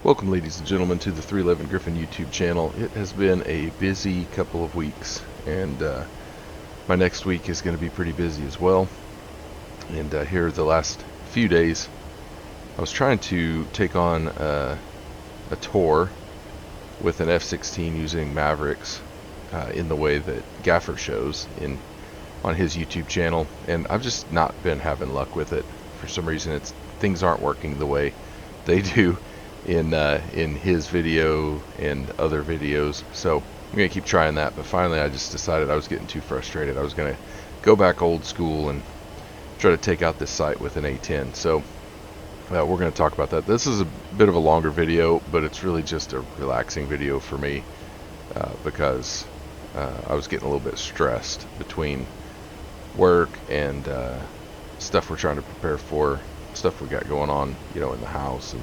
Welcome, ladies and gentlemen, to the 311 Griffin YouTube channel. It has been a busy couple of weeks, and my next week is going to be pretty busy as well. And here the last few days, I was trying to take on a TOR with an F-16 using Mavericks in the way that Gaffer shows on his YouTube channel, and I've just not been having luck with it. For some reason, things aren't working the way they do in his video and other videos. So I'm gonna keep trying that, but finally I just decided I was getting too frustrated. I was gonna go back old school and try to take out this sight with an A10. So we're gonna talk about that. This is a bit of a longer video, but it's really just a relaxing video for me because I was getting a little bit stressed between work and stuff we're trying to prepare for, stuff we got going on, you know, in the house,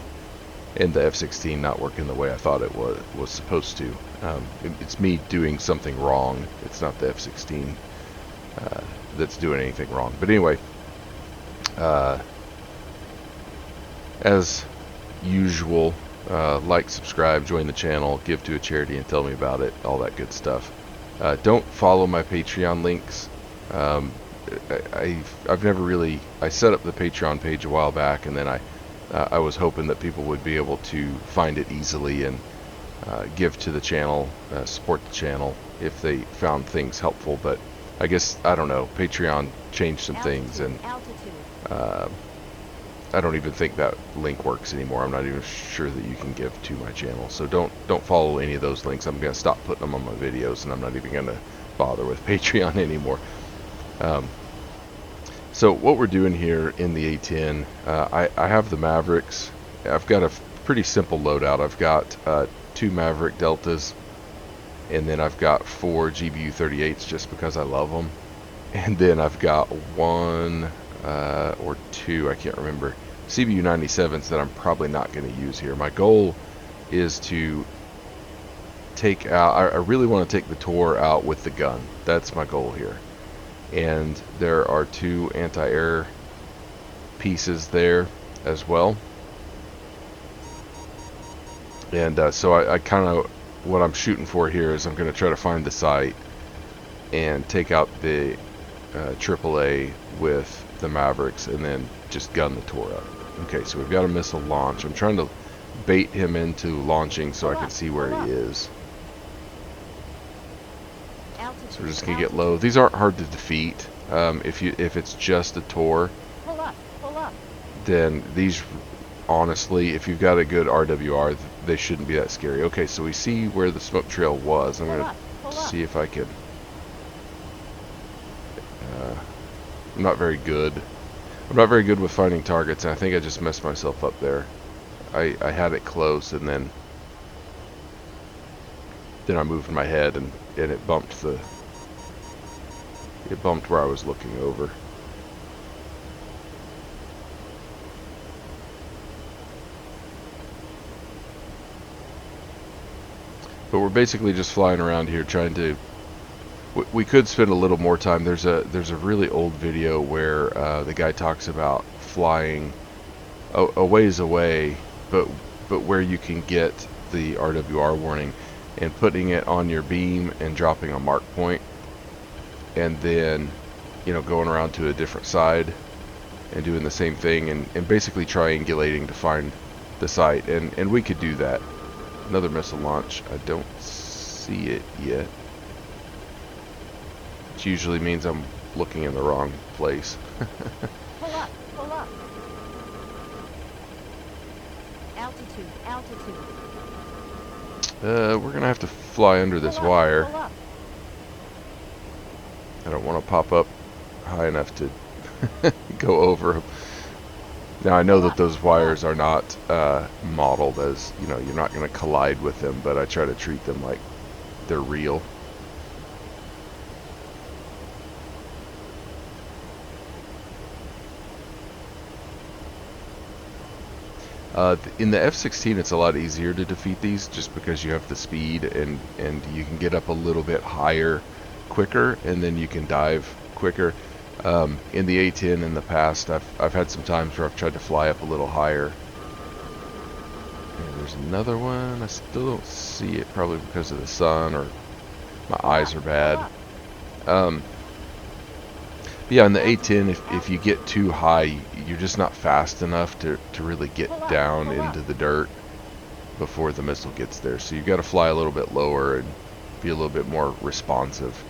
and the F-16 not working the way I thought it was supposed to. It's me doing something wrong. It's not the F-16 that's doing anything wrong. But anyway, as usual, like, subscribe, join the channel, give to a charity, and tell me about it, all that good stuff. Don't follow my Patreon links. I've never really, I set up the Patreon page a while back, and then I was hoping that people would be able to find it easily and give to the channel, support the channel if they found things helpful. But I guess, I don't know, Patreon changed some things, and I don't even think that link works anymore. I'm not even sure that you can give to my channel. So don't follow any of those links. I'm going to stop putting them on my videos, and I'm not even going to bother with Patreon anymore. So what we're doing here in the A10, I have the Mavericks. I've got a pretty simple loadout. I've got 2 Maverick Deltas, and then I've got 4 GBU-38s just because I love them. And then I've got 1 or 2, I can't remember, CBU-97s that I'm probably not going to use here. My goal is to take out, I really want to take the TOR out with the gun. That's my goal here. And there are 2 anti-air pieces there as well. And so I kind of, what I'm shooting for here is I'm going to try to find the sight and take out the AAA with the Mavericks and then just gun the TOR up. Okay, so we've got a missile launch. I'm trying to bait him into launching so I can see where he is. So we're just gonna get low. These aren't hard to defeat. If it's just a TOR, then these, honestly, if you've got a good RWR, they shouldn't be that scary. Okay, so we see where the smoke trail was. I'm gonna see if I can. I'm not very good. I'm not very good with finding targets, and I think I just messed myself up there. I had it close, and then I moved my head, and it bumped where I was looking over. But we're basically just flying around here trying to, we could spend a little more time. There's a really old video where the guy talks about flying a ways away, but where you can get the RWR warning, and putting it on your beam and dropping a mark point, and then, you know, going around to a different side and doing the same thing, and basically triangulating to find the site, and we could do that. Another missile launch. I don't see it yet, which usually means I'm looking in the wrong place. Pull up. Altitude. We're gonna have to fly under this wire. I don't want to pop up high enough to go over them. Now I know that those wires are not modeled as, you know, you're not going to collide with them, but I try to treat them like they're real. In the F-16, it's a lot easier to defeat these just because you have the speed, and you can get up a little bit higher quicker, and then you can dive quicker. In the A10 in the past, I've had some times where I've tried to fly up a little higher There's another one. I still don't see it, probably because of the sun or my eyes are bad. Yeah, on the A-10, if you get too high, you're just not fast enough to really get down into the dirt before the missile gets there. So you've got to fly a little bit lower and be a little bit more responsive.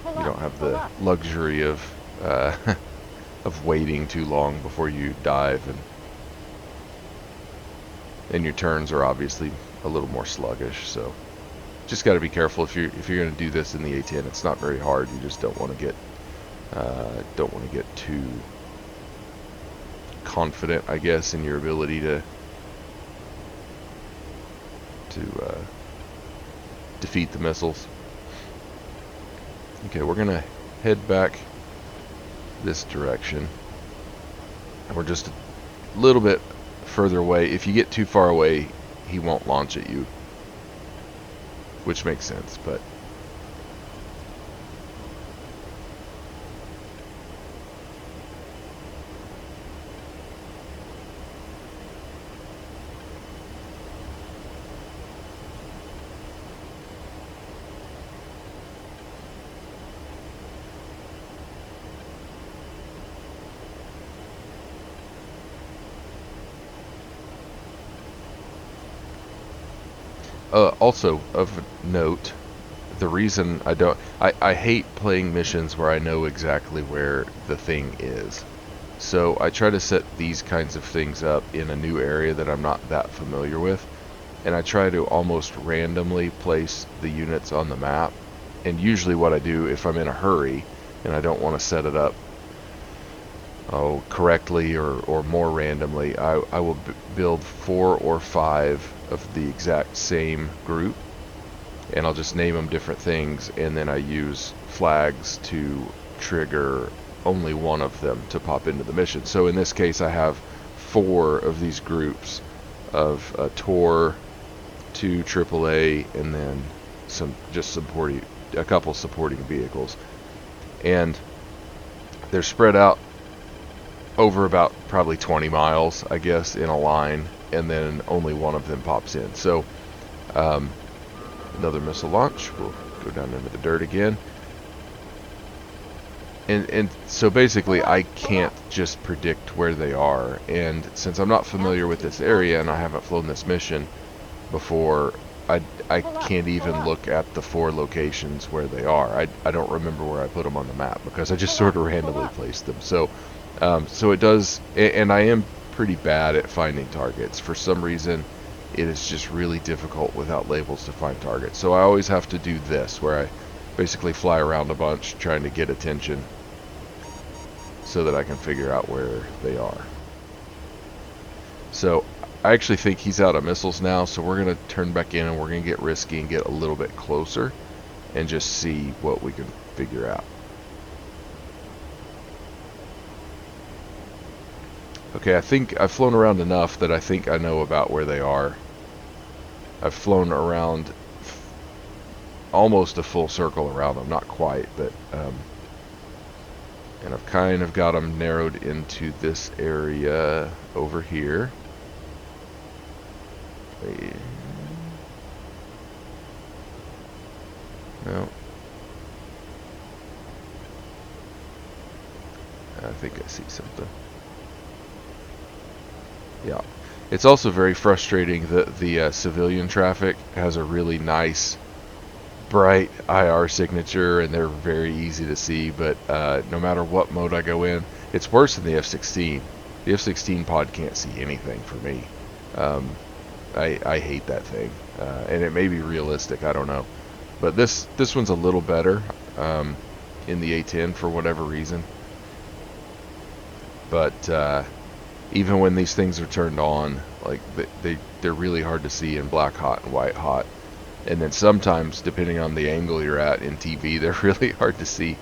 You don't have the luxury of of waiting too long before you dive, and your turns are obviously a little more sluggish. So just got to be careful if you're going to do this in the A-10. It's not very hard. You just don't want to get too confident, I guess, in your ability to defeat the missiles. Okay, we're gonna head back this direction. We're just a little bit further away. If you get too far away, he won't launch at you, which makes sense, but also of note, the reason I hate playing missions where I know exactly where the thing is. So I try to set these kinds of things up in a new area that I'm not that familiar with, and I try to almost randomly place the units on the map. And usually what I do, if I'm in a hurry and I don't want to set it up correctly or more randomly, I will build 4 or 5 of the exact same group, and I'll just name them different things, and then I use flags to trigger only one of them to pop into the mission. So in this case I have 4 of these groups of TOR, 2 AAA, and then a couple supporting vehicles, and they're spread out over about probably 20 miles, I guess, in a line, and then only one of them pops in. So another missile launch. We'll go down into the dirt again. And so basically I can't just predict where they are, and since I'm not familiar with this area and I haven't flown this mission before, I can't even look at the 4 locations where they are. I don't remember where I put them on the map because I just sort of randomly placed them. So it does, and I am pretty bad at finding targets. For some reason, it is just really difficult without labels to find targets. So I always have to do this, where I basically fly around a bunch trying to get attention so that I can figure out where they are. So I actually think he's out of missiles now, so we're going to turn back in and we're going to get risky and get a little bit closer and just see what we can figure out. Okay, I think I've flown around enough that I think I know about where they are. I've flown around almost a full circle around them, not quite, but and I've kind of got them narrowed into this area over here. No. I think I see something. Yeah. It's also very frustrating that the civilian traffic has a really nice, bright IR signature, and they're very easy to see, but no matter what mode I go in, it's worse than the F-16. The F-16 pod can't see anything for me. I hate that thing, and it may be realistic, I don't know. But this one's a little better in the A-10 for whatever reason. But even when these things are turned on, like they're really hard to see in black hot and white hot. And then sometimes, depending on the angle you're at in TV, they're really hard to see.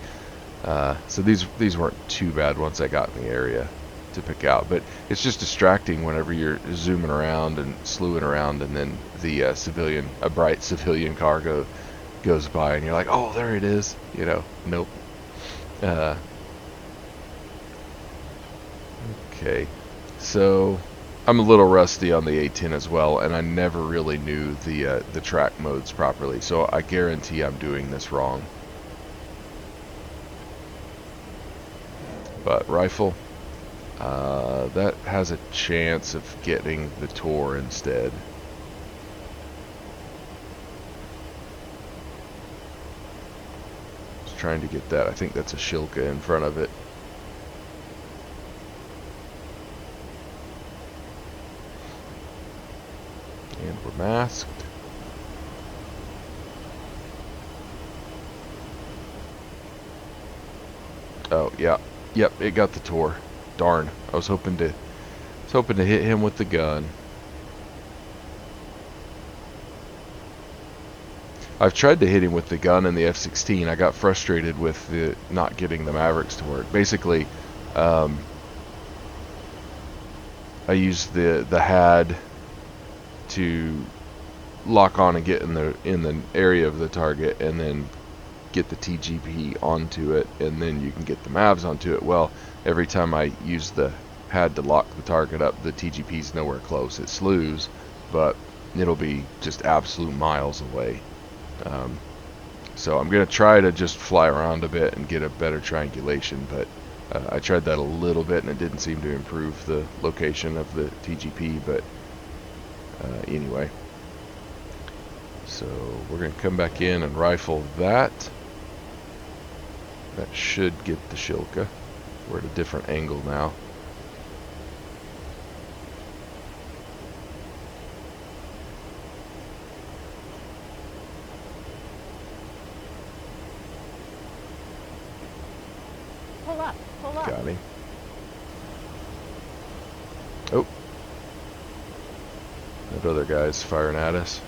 So these weren't too bad once I got in the area to pick out. But it's just distracting whenever you're zooming around and slewing around, and then the a bright civilian car goes by, and you're like, oh, there it is. You know, nope. Okay. So I'm a little rusty on the A10 as well, and I never really knew the track modes properly, so I guarantee I'm doing this wrong. But rifle, that has a chance of getting the TOR instead. Just trying to get that. I think that's a Shilka in front of it. And we're masked. Oh yeah, yep, it got the TOR. Darn, I was hoping to hit him with the gun. I've tried to hit him with the gun in the F-16. I got frustrated with the not getting the Mavericks to work. Basically, I used the HAD to lock on and get in the area of the target, and then get the TGP onto it, and then you can get the Mavs onto it. Well, every time I use the HAD to lock the target up, the TGP's nowhere close. It slews, but it'll be just absolute miles away. So I'm going to try to just fly around a bit and get a better triangulation, but I tried that a little bit and it didn't seem to improve the location of the TGP, but anyway. So we're going to come back in and rifle that. That should get the Shilka. We're at a different angle now. Pull up, pull up. Got him. Oh. That other guy's firing at us.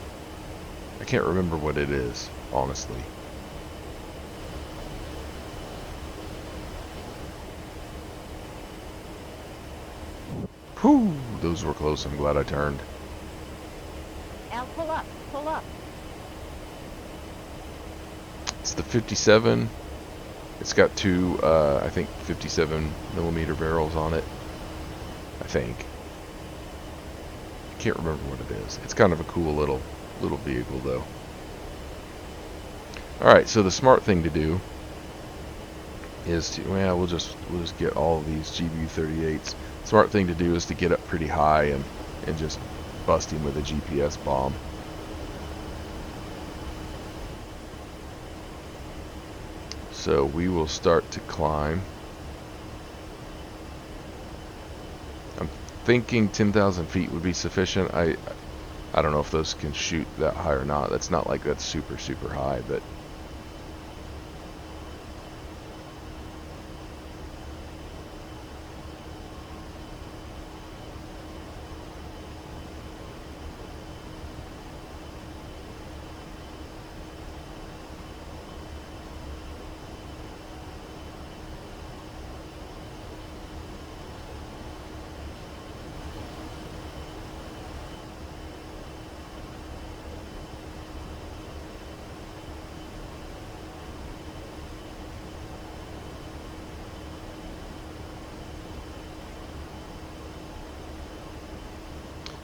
I can't remember what it is, honestly. Whew, those were close. I'm glad I turned. Al, pull up, pull up. It's the 57. It's got two, I think, 57mm barrels on it. I think. Can't remember what it is. It's kind of a cool little vehicle, though. All right, so the smart thing to do is to, well, we'll just get all of these GBU-38s. Smart thing to do is to get up pretty high and just bust him with a GPS bomb. So we will start to climb. I'm thinking 10,000 feet would be sufficient. I don't know if those can shoot that high or not. That's not like that's super high, but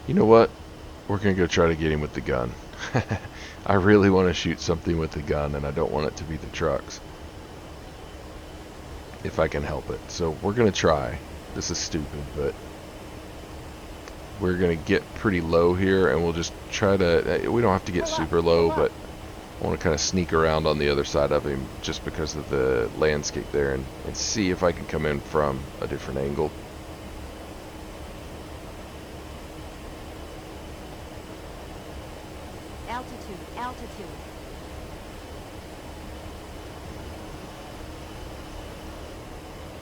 you know what? We're going to go try to get him with the gun. I really want to shoot something with the gun, and I don't want it to be the trucks. If I can help it. So we're going to try. This is stupid, but we're going to get pretty low here, and we'll just try to... we don't have to get super low, but I want to kind of sneak around on the other side of him just because of the landscape there, and see if I can come in from a different angle. Altitude.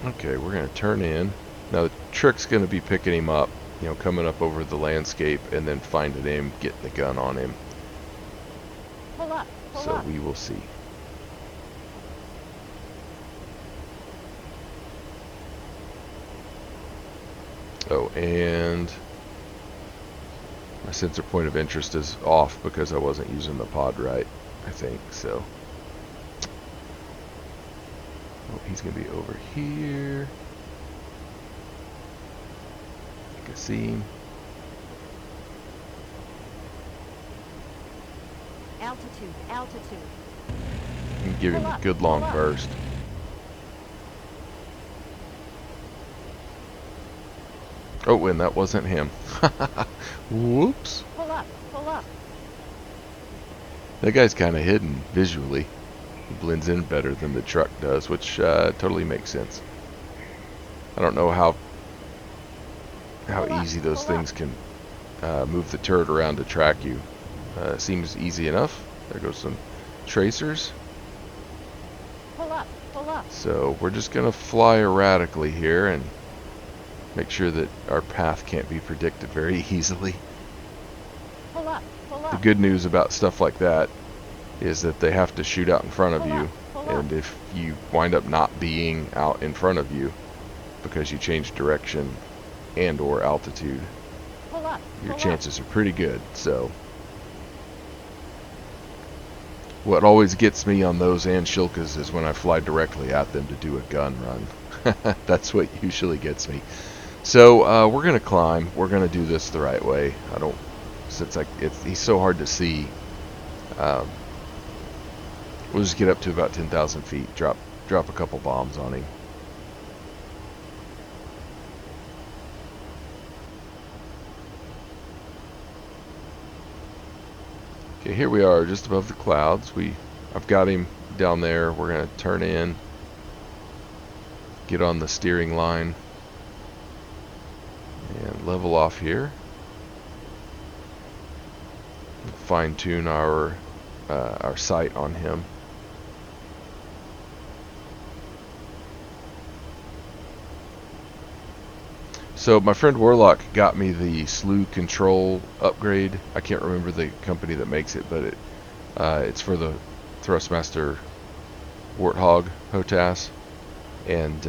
Okay, we're going to turn in. Now the trick's going to be picking him up, you know, coming up over the landscape and then finding him, getting the gun on him. Pull up, so we will see. Oh, and my sensor point of interest is off because I wasn't using the pod right, I think, so. Oh, he's going to be over here. I can see him. Altitude, altitude. And give him Pull a up, good long pull up. burst. Oh, and that wasn't him. Whoops. Pull up, pull up. That guy's kind of hidden visually. He blends in better than the truck does, which totally makes sense. I don't know how Pull up, easy those pull up. things can move the turret around to track you. Seems easy enough. There goes some tracers. Pull up, pull up. So we're just going to fly erratically here and make sure that our path can't be predicted very easily. Pull up, pull up. The good news about stuff like that is that they have to shoot out in front of Pull you, up, pull and up. if you wind up not being out in front of you because you change direction and or altitude, Pull up, your pull chances are pretty good. So what always gets me on those and Shilkas is when I fly directly at them to do a gun run. That's what usually gets me. So we're gonna climb. We're gonna do this the right way. I don't, since he's so hard to see. We'll just get up to about 10,000 feet. Drop a couple bombs on him. Okay, here we are, just above the clouds. I've got him down there. We're gonna turn in, get on the steering line, and level off here. Fine tune our sight on him. So my friend Warlock got me the slew control upgrade. I can't remember the company that makes it, but it's for the Thrustmaster Warthog HOTAS, and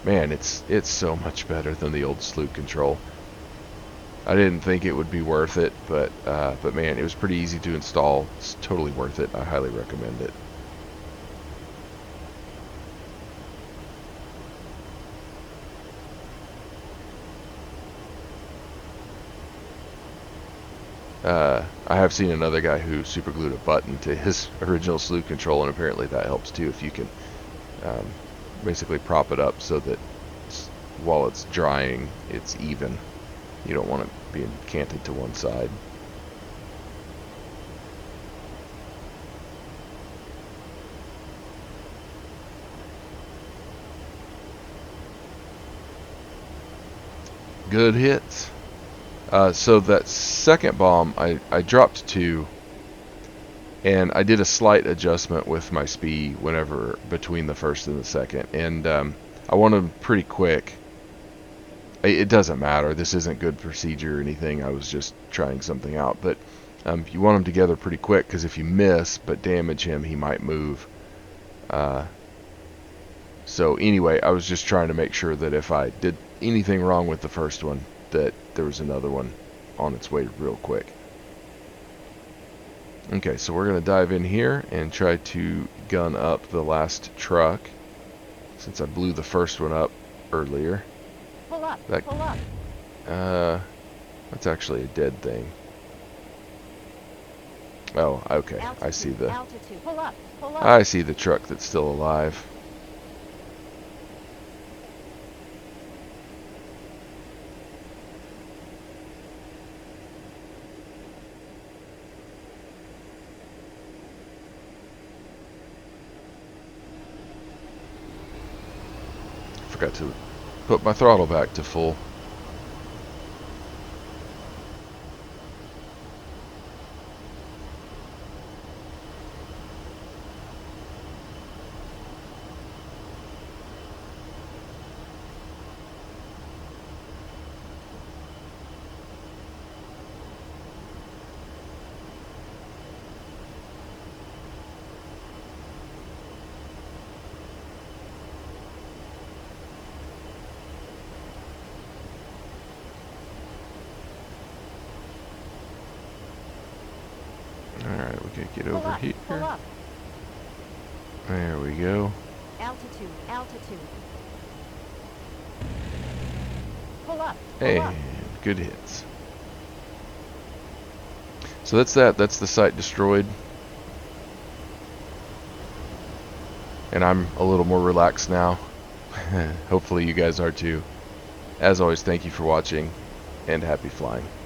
man, it's so much better than the old slew control. I didn't think it would be worth it, but man, it was pretty easy to install. It's totally worth it. I highly recommend it. I have seen another guy who superglued a button to his original slew control, and apparently that helps too if you can basically prop it up so that while it's drying, it's even. You don't want it being canted to one side. Good hits. So that second bomb, I dropped 2, and I did a slight adjustment with my speed whenever between the first and the second, and I want them pretty quick. It doesn't matter. This isn't good procedure or anything. I was just trying something out, but you want them together pretty quick, because if you miss but damage him, he might move. So anyway, I was just trying to make sure that if I did anything wrong with the first one, that there was another one on its way real quick. Okay, so we're going to dive in here and try to gun up the last truck, since I blew the first one up earlier. Pull up, pull up. That's actually a dead thing. Oh, okay. Altitude, I see the altitude. Pull up, pull up. I see the truck that's still alive. Forgot to put my throttle back to full. Alright, we gotta get Pull over up, here. pull up. There we go. Altitude, altitude. Pull up, pull And up. good hits. So that's that. That's the site destroyed. and I'm a little more relaxed now. Hopefully you guys are too. As always, thank you for watching, and happy flying.